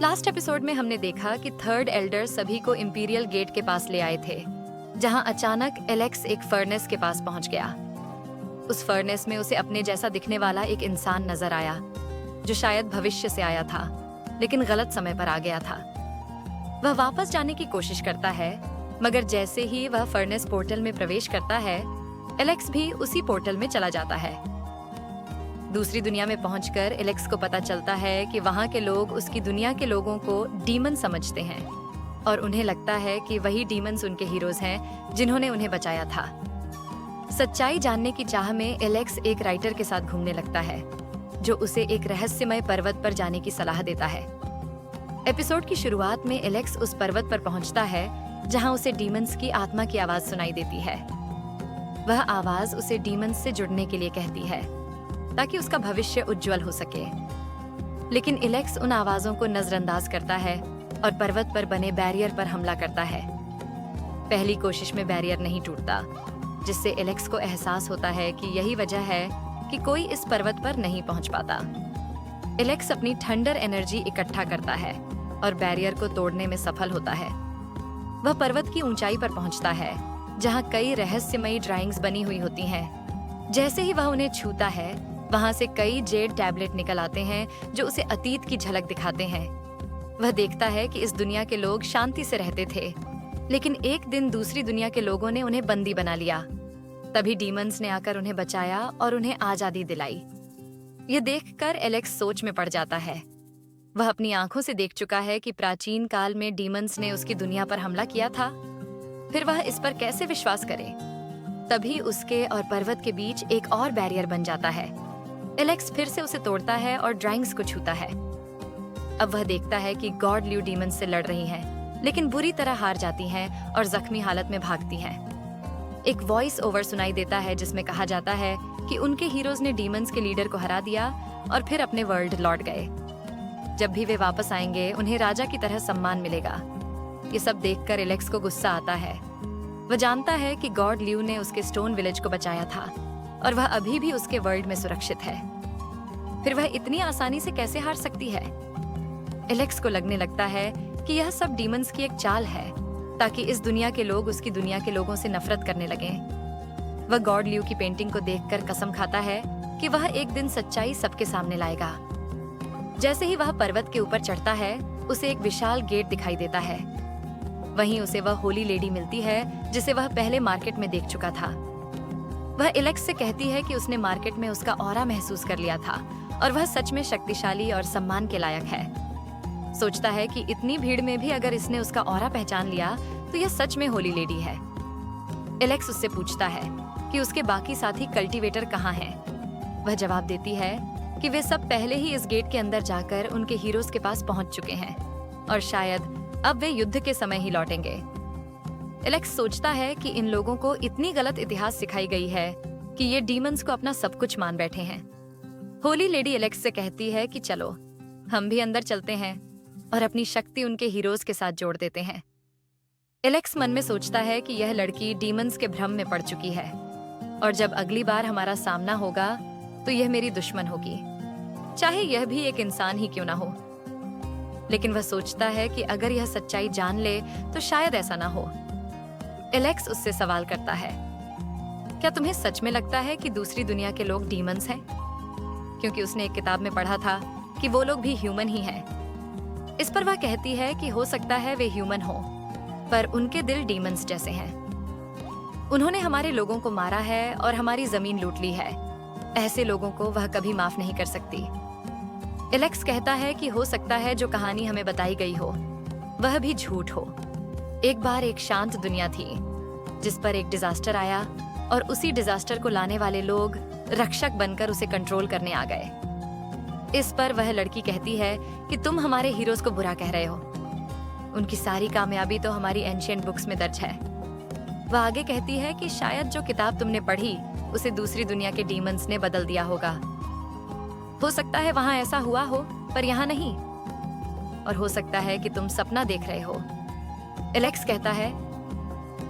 Last episode में हमने देखा कि थर्ड एल्डर सभी को इंपीरियल गेट के पास ले आए थे, जहां अचानक एलेक्स एक फर्नेस के पास पहुंच गया। उस फर्नेस में उसे अपने जैसा दिखने वाला एक इंसान नजर आया, जो शायद भविष्य से आया था, लेकिन गलत समय पर आ गया था। वह वापस जाने की कोशिश करता है, मगर जैसे ही वह फर्नेस पोर्टल में प्रवेश करता है, एलेक्स भी उसी पोर्टल में चला जाता है। दूसरी दुनिया में पहुंचकर एलेक्स को पता चलता है कि वहां के लोग उसकी दुनिया के लोगों को डीमन समझते हैं और उन्हें लगता है कि वही डीमंस उनके हीरोज हैं जिन्होंने उन्हें बचाया था। सच्चाई जानने की चाह में एलेक्स एक राइटर के साथ घूमने लगता है, जो उसे एक रहस्यमय पर्वत पर जाने की सलाह देता है। एपिसोड की शुरुआत में एलेक्स उस पर्वत पर पहुंचता है जहां उसे डीमंस की आत्मा की आवाज सुनाई देती है। वह आवाज उसे डीमंस से जुड़ने के लिए कहती है ताकि उसका भविष्य उज्जवल हो सके। लेकिन एलेक्स उन आवाजों को नजरअंदाज करता है और पर्वत पर बने बैरियर पर हमला करता है। पहली कोशिश में बैरियर नहीं टूटता, जिससे एलेक्स को एहसास होता है कि यही वजह है कि कोई इस पर्वत पर नहीं पहुंच पाता। एलेक्स अपनी थंडर एनर्जी इकट्ठा करता है और बैरियर को तोड़ने में सफल होता है। वह पर्वत की ऊंचाई पर पहुंचता है, जहां कई रहस्यमयी ड्राइंग्स बनी हुई होती हैं। जैसे ही वह उन्हें छूता है, वहां से कई जेड टैबलेट निकल आते हैं जो उसे अतीत की झलक दिखाते हैं। वह देखता है कि इस दुनिया के लोग शांति से रहते थे, लेकिन एक दिन दूसरी दुनिया के लोगों ने उन्हें बंदी बना लिया। तभी डीमंस ने आकर उन्हें बचाया और उन्हें आजादी दिलाई। ये देखकर एलेक्स सोच में पड़ जाता है। वह अपनी आंखों से देख चुका है कि प्राचीन काल में डीमंस ने उसकी दुनिया पर हमला किया था। फिर वह इस पर कैसे विश्वास करे? तभी उसके और पर्वत के बीच एक और बैरियर बन जाता है। एलेक्स फिर से उसे तोड़ता है और ड्राइंग्स को छूता है। अब वह देखता है कि गॉड ल्यू डीमंस से लड़ रही हैं, लेकिन बुरी तरह हार जाती हैं और जख्मी हालत में भागती हैं। एक वॉइस ओवर सुनाई देता है जिसमें कहा जाता है कि उनके हीरोज ने डीमंस के लीडर को हरा दिया और फिर अपने वर्ल्ड लौट गए। जब भी वे वापस आएंगे, उन्हें राजा की तरह सम्मान मिलेगा। ये सब देखकर एलेक्स को गुस्सा आता है। वह जानता है कि गॉड ल्यू ने उसके स्टोन विलेज को बचाया था और वह अभी भी उसके वर्ल्ड में सुरक्षित है। फिर वह इतनी आसानी से कैसे हार सकती है? एलेक्स को लगने लगता है कि यह सब डीमंस की एक चाल है, ताकि इस दुनिया के लोग उसकी दुनिया के लोगों से नफरत करने लगें। वह गॉड ल्यू की पेंटिंग को देखकर कसम खाता है कि वह एक दिन सच्चाई सबके सामने लाएगा। जैसे ही वह पर्वत के ऊपर चढ़ता है, उसे एक विशाल गेट दिखाई देता है। वहीं उसे वह होली लेडी मिलती है जिसे वह पहले मार्केट में देख चुका था। वह एलेक्स से कहती है कि उसने मार्केट में उसका ऑरा महसूस कर लिया था और वह सच में शक्तिशाली और सम्मान के लायक है। सोचता है कि इतनी भीड़ में भी अगर इसने उसका ऑरा पहचान लिया तो यह सच में होली लेडी है। एलेक्स उससे पूछता है कि उसके बाकी साथी कल्टीवेटर कहाँ हैं। वह जवाब देती है कि वे सब पहले ही इस गेट के अंदर जाकर उनके हीरोज के पास पहुंच चुके हैं और शायद अब वे युद्ध के समय ही लौटेंगे। एलेक्स सोचता है कि इन लोगों को इतनी गलत इतिहास सिखाई गई है कि ये डीमंस को अपना सब कुछ मान बैठे हैं। होली लेडी एलेक्स से कहती है कि चलो हम भी अंदर चलते हैं और अपनी शक्ति उनके हीरोज के साथ जोड़ देते हैं। एलेक्स मन में सोचता है कि यह लड़की डीमंस के भ्रम में पड़ चुकी है और जब अगली बार हमारा सामना होगा तो यह मेरी दुश्मन होगी, चाहे यह भी एक इंसान ही क्यों ना हो। लेकिन वह सोचता है कि अगर यह सच्चाई जान ले तो शायद ऐसा ना हो। एलेक्स उससे सवाल करता है, क्या तुम्हें सच में लगता है कि दूसरी दुनिया के लोग डीमंस हैं? क्योंकि उसने एक किताब में पढ़ा था कि वो लोग भी ह्यूमन ही हैं। इस पर वह कहती है कि हो सकता है वे ह्यूमन हो, पर उनके दिल डीमंस जैसे हैं। उन्होंने हमारे लोगों को मारा है और हमारी जमीन लूट ली है। ऐसे लोगों को वह कभी माफ नहीं कर सकती। एलेक्स कहता है कि हो सकता है जो कहानी हमें बताई गई हो वह भी झूठ हो। एक बार एक शांत दुनिया थी जिस पर एक डिजास्टर आया और उसी डिजास्टर को लाने वाले लोग रक्षक बनकर उसे कंट्रोल करने आ गए। इस पर वह लड़की कहती है कि तुम हमारे हीरोज को बुरा कह रहे हो। उनकी सारी कामयाबी तो हमारी एंशिएंट बुक्स में दर्ज है। वह आगे कहती है कि शायद जो किताब तुमने पढ़ी उसे दूसरी दुनिया के डीमंस ने बदल दिया होगा। हो सकता है वहां ऐसा हुआ हो, पर यहाँ नहीं। और हो सकता है कि तुम सपना देख रहे हो। एलेक्स कहता है,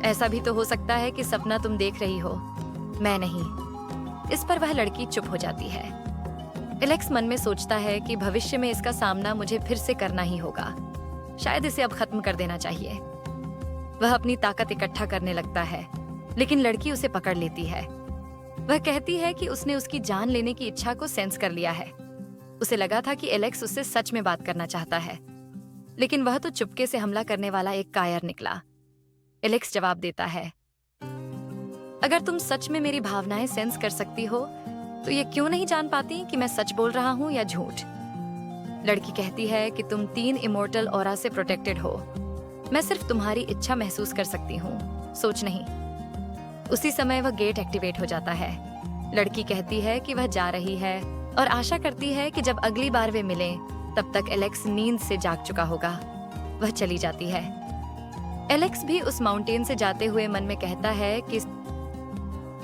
ऐसा भी तो हो सकता है कि सपना तुम देख रही हो, मैं नहीं। इस पर वह लड़की चुप हो जाती है। एलेक्स मन में सोचता है कि भविष्य में इसका सामना मुझे फिर से करना ही होगा। शायद इसे अब खत्म कर देना चाहिए। वह अपनी ताकत इकट्ठा करने लगता है, लेकिन लड़की उसे पकड़ लेती है। वह कहती है कि उसने उसकी जान लेने की इच्छा को सेंस कर लिया है। उसे लगा था कि एलेक्स उससे सच में बात करना चाहता है, लेकिन वह तो चुपके से हमला करने वाला एक कायर निकला। एलेक्स जवाब देता है, अगर तुम सच में मेरी भावनाएं सेंस कर सकती हो तो ये क्यों नहीं जान पाती कि मैं सच बोल रहा हूँ या झूठ। लड़की कहती है कि तुम 3 इमोर्टल ऑरा से प्रोटेक्टेड हो। मैं सिर्फ तुम्हारी इच्छा महसूस कर सकती हूँ, सोच नहीं। उसी समय वह गेट एक्टिवेट हो जाता है। लड़की कहती है कि वह जा रही है और आशा करती है कि जब अगली बार वे मिलें तब तक एलेक्स नींद से जाग चुका होगा। वह चली जाती है। एलेक्स भी उस माउंटेन से जाते हुए मन में कहता है कि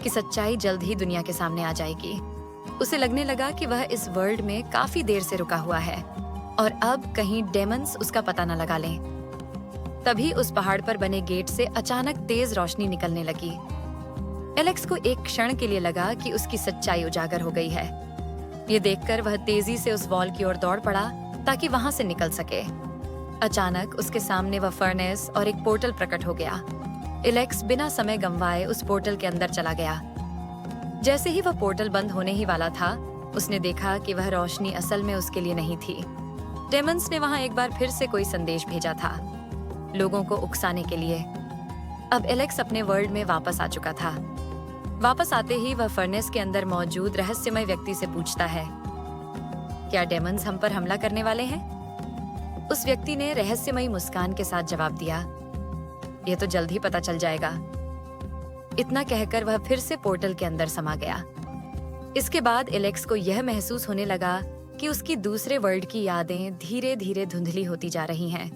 सच्चाई जल्द ही दुनिया के सामने आ जाएगी। उसे लगने लगा कि वह इस वर्ल्ड में काफी देर से रुका हुआ है और अब कहीं डेमन्स उसका पता न लगा लें। तभी उस पहाड़ पर बने गेट से अचानक तेज रोशनी निकलने लगी। एलेक्स को एक क्षण के लिए लगा कि उसकी सच्चाई उजागर हो गई है। ये देखकर वह तेजी से उस वॉल की ओर दौड़ पड़ा ताकि वहां से निकल सके। अचानक उसके सामने वह फर्नेस और एक पोर्टल प्रकट हो गया। एलेक्स बिना समय गंवाए उस पोर्टल के अंदर चला गया। जैसे ही वह पोर्टल बंद होने ही वाला था, उसने देखा कि वह रोशनी असल में उसके लिए नहीं थी। डेमन्स ने वहां एक बार फिर से कोई संदेश भेजा था, लोगों को उकसाने के लिए। अब एलेक्स अपने वर्ल्ड में वापस आ चुका था। वापस आते ही वह फर्नेस के अंदर मौजूद रहस्यमय व्यक्ति से पूछता है, क्या डेमन्स हम पर हमला करने वाले हैं? उस व्यक्ति ने रहस्यमयी मुस्कान के साथ जवाब दिया, यह तो जल्द ही पता चल जाएगा। इतना कहकर वह फिर से पोर्टल के अंदर समा गया। इसके बाद एलेक्स को यह महसूस होने लगा कि उसकी दूसरे वर्ल्ड की यादें धीरे धीरे धुंधली होती जा रही हैं।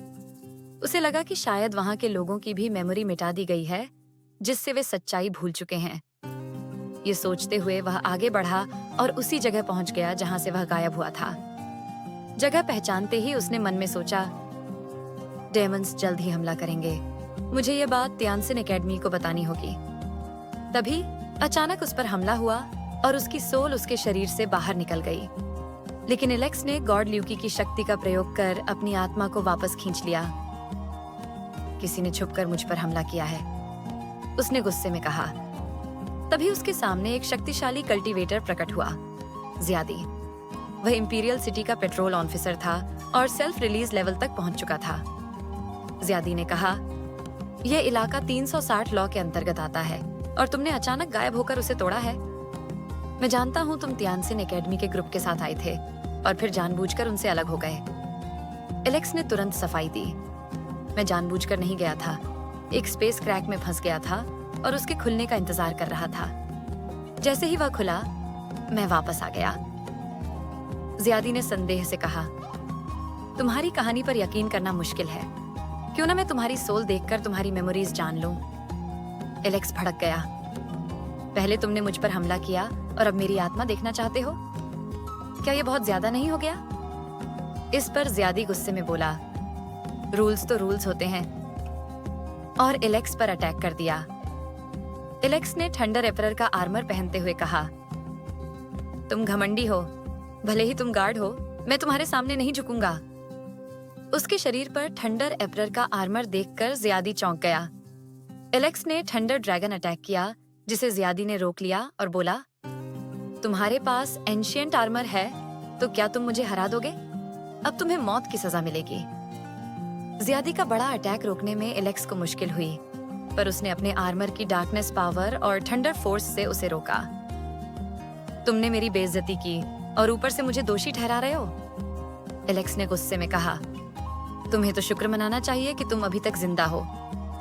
उसे लगा कि शायद वहां के लोगों की भी मेमोरी मिटा दी गई है, जिससे वे सच्चाई भूल चुके हैं। ये सोचते हुए वह आगे बढ़ा और उसी जगह पहुंच गया जहां से वह गायब हुआ था। जगह पहचानते ही उसने मन में सोचा, डेमन्स जल्द ही हमला करेंगे। मुझे यह बात तियानसिन एकेडमी को बतानी होगी। तभी अचानक उस पर हमला हुआ और उसकी सोल उसके शरीर से बाहर निकल गई। लेकिन एलेक्स ने गॉड ल्यूकी की शक्ति का प्रयोग कर अपनी आत्मा को वापस खींच लिया। किसी ने छुपकर मुझ पर हमला किया है, उसने गुस्से में कहा। तभी उसके सामने एक शक्तिशाली कल्टीवेटर प्रकट हुआ, ज़ियादी। वह इंपीरियल सिटी का पेट्रोल ऑफिसर था और सेल्फ रिलीज लेवल तक पहुंच चुका था। ज़ियादी ने कहा, यह इलाका 360 लॉ के अंतर्गत आता है और तुमने अचानक गायब होकर उसे तोड़ा है। मैं जानता हूँ तुम तियानसिन एकेडमी के ग्रुप के साथ आए थे और फिर जानबूझकर उनसे अलग हो गए। एलेक्स ने तुरंत सफाई दी, मैं जानबूझकर नहीं गया था। एक स्पेस क्रैक में फंस गया था और उसके खुलने का इंतजार कर रहा था। जैसे ही वह खुला, मैं वापस आ गया। ज़ियादी ने संदेह से कहा, तुम्हारी कहानी पर यकीन करना मुश्किल है। क्यों ना मैं तुम्हारी सोल देखकर तुम्हारी मेमोरीज जान लूं। एलेक्स भड़क गया, पहले तुमने मुझ पर हमला किया और अब मेरी आत्मा देखना चाहते हो? क्या ये बहुत ज्यादा नहीं हो गया? इस पर ज़ियादी गुस्से में बोला, रूल्स तो रूल्स होते हैं, और एलेक्स पर अटैक कर दिया। एलेक्स ने थंडर एपरर का आर्मर पहनते हुए कहा, तुम घमंडी हो, भले ही तुम गार्ड हो, मैं तुम्हारे सामने नहीं झुकूंगा। उसके शरीर पर थंडर एपरर का आर्मर देखकर ज़ियादी चौंक गया। एलेक्स ने थंडर ड्रैगन अटैक किया, जिसे ज़ियादी ने रोक लिया और बोला, तुम्हारे पास एंशिएंट आर्मर है तो क्या तुम मुझे हरा दोगे? अब तुम्हें मौत की सजा मिलेगी। ज़ियादी का बड़ा अटैक रोकने में एलेक्स को मुश्किल हुई, पर उसने अपने आर्मर की डार्कनेस पावर और थंडर फोर्स से उसे रोका। तुमने मेरी बेइज्जती की और ऊपर से मुझे दोषी ठहरा रहे हो, एलेक्स ने गुस्से में कहा। तुम्हें तो शुक्र मनाना चाहिए कि तुम अभी तक जिंदा हो,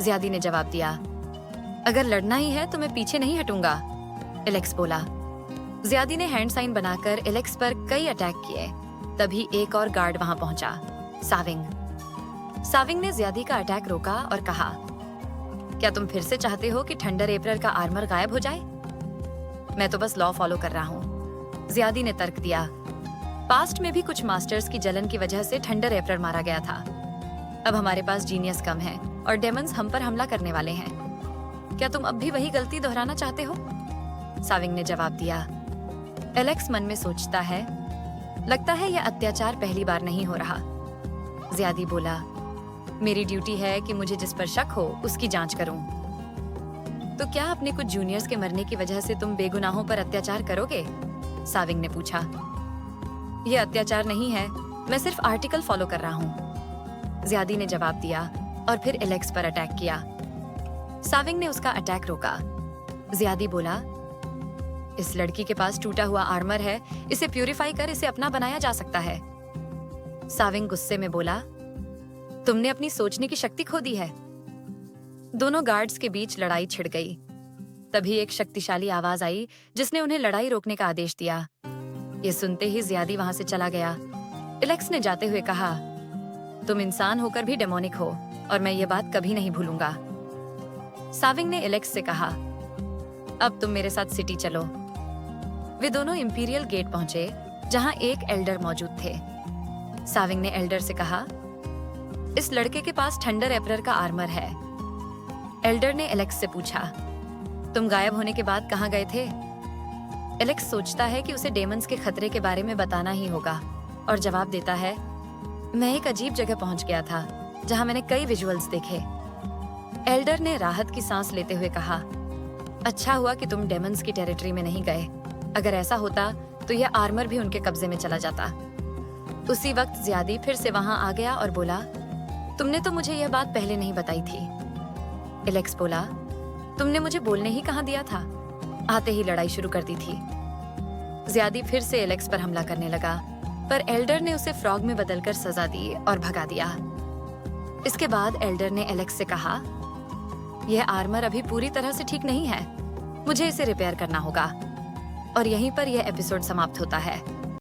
ज़ियादी ने जवाब दिया। अगर लड़ना ही है तो मैं पीछे नहीं हटूंगा, एलेक्स बोला। ज़ियादी ने हैंड साइन बनाकर एलेक्स पर कई अटैक किए। तभी एक और गार्ड वहां पहुंचा, साविंग। साविंग ने ज़ियादी का अटैक रोका और कहा, क्या तुम फिर से चाहते हो कि थंडर एपरर का आर्मर गायब हो जाए? मैं तो बस लॉ फॉलो कर रहा हूँ, ज़ियादी ने तर्क दिया। पास्ट में भी कुछ मास्टर्स की जलन की वजह से थंडर एपरर मारा गया था। अब हमारे पास जीनियस कम है और डेमन्स हम पर हमला करने वाले हैं। क्या तुम अब भी वही गलती दोहराना चाहते हो? साविंग ने जवाब दिया। एलेक्स मन में सोचता है, लगता है यह अत्याचार पहली बार नहीं हो रहा। ज़ियादी बोला, मेरी ड्यूटी है कि मुझे जिस पर शक हो उसकी जांच करूं। तो क्या अपने कुछ जूनियर्स के मरने की वजह से तुम बेगुनाहों पर अत्याचार करोगे? साविंग ने पूछा। यह अत्याचार नहीं है, मैं सिर्फ आर्टिकल फॉलो कर रहा हूँ, ज़ियादी ने जवाब दिया और फिर एलेक्स पर अटैक किया। साविंग ने उसका अटैक रोका। ज़ियादी बोला, इस लड़की के पास टूटा हुआ आर्मर है, इसे प्यूरिफाई कर इसे अपना बनाया जा सकता है। साविंग गुस्से में बोला, तुमने अपनी सोचने की शक्ति खो दी है। दोनों गार्ड्स के बीच लड़ाई छिड़ गई। तभी एक शक्तिशाली आवाज आई जिसने उन्हें लड़ाई रोकने का आदेश दिया। ये सुनते ही ज़ियादी वहां से चला गया। एलेक्स ने जाते हुए कहा, तुम इंसान होकर भी डेमोनिक हो और मैं ये बात कभी नहीं भूलूंगा। साविंग ने एलेक्स से कहा, अब तुम मेरे साथ सिटी चलो। वे दोनों इंपीरियल गेट पहुंचे जहां एक एल्डर मौजूद थे। साविंग ने एल्डर से कहा, इस लड़के के पास थंडर एम्परर का आर्मर है। एल्डर ने एलेक्स से पूछा, तुम गायब होने के बाद कहां गए थे? एलेक्स सोचता है कि उसे डेमंस के खतरे के बारे में बताना ही होगा और जवाब देता है, मैं एक अजीब जगह पहुंच गया था जहां मैंने कई विजुअल्स देखे। एल्डर ने राहत की सांस लेते हुए कहा, अच्छा हुआ कि तुम डेमंस की टेरिटरी में नहीं गए। अगर ऐसा होता तो यह आर्मर भी उनके कब्जे में चला जाता। उसी वक्त ज़ियादी फिर से वहां आ गया और बोला, तुमने तो मुझे यह बात पहले नहीं बताई थी। एलेक्स बोला, तुमने मुझे बोलने ही कहाँ दिया था? आते ही लड़ाई शुरू कर दी थी। ज़ियादी फिर से एलेक्स पर हमला करने लगा, पर एल्डर ने उसे फ्रॉग में बदलकर सजा दी और भगा दिया। इसके बाद एल्डर ने एलेक्स से कहा, यह आर्मर अभी पूरी तरह से ठीक नहीं है, मुझे इसे रिपेयर करना होगा। और यहीं पर यह एपिसोड समाप्त होता है।